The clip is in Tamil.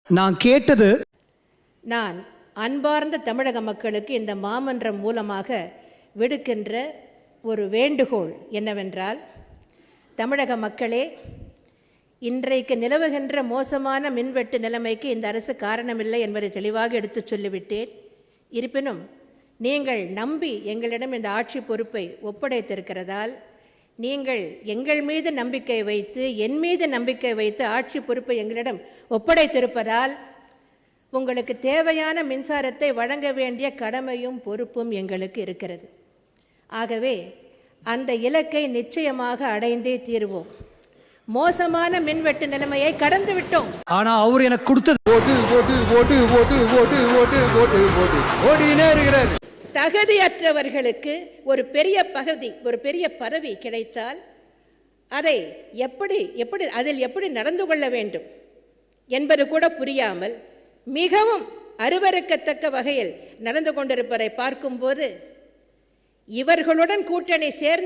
நான் கேட்டது, நான் அன்பார்ந்த தமிழக மக்களுக்கு இந்த மாமன்றம் மூலமாக விடுக்கின்ற ஒரு வேண்டுகோள் என்னவென்றால், தமிழக மக்களே, இன்றைக்கு நிலவுகின்ற மோசமான மின்வெட்டு நிலைமைக்கு இந்த அரசு காரணமில்லை என்பதை தெளிவாக எடுத்து சொல்லிவிட்டேன். இருப்பினும் நீங்கள் நம்பி எங்களிடம் இந்த ஆட்சி பொறுப்பை ஒப்படைத்திருக்கிறதால், நீங்கள் எங்கள் மீது நம்பிக்கை வைத்து, என் மீது நம்பிக்கை வைத்து ஆட்சி பொறுப்பை எங்களிடம் ஒப்படைத்திருப்பதால், உங்களுக்கு தேவையான மின்சாரத்தை வழங்க வேண்டிய கடமையும் பொறுப்பும் எங்களுக்கு இருக்கிறது. ஆகவே அந்த இலக்கை நிச்சயமாக அடைந்தே தீர்வோம். மோசமான மின்வெட்டு நிலைமையை கடந்து விட்டோம். ஆனா அவர் எனக்கு கொடுத்தது தகுதியற்றவர்களுக்கு ஒரு பெரிய பதவி கிடைத்தால் அதை அதில் எப்படி நடந்து கொள்ள வேண்டும் என்பது கூட புரியாமல் மிகவும் அருவருக்கத்தக்க வகையில் நடந்து கொண்டிருப்பதை பார்க்கும்போது, இவர்களுடன் கூட்டணி சேர்ந்து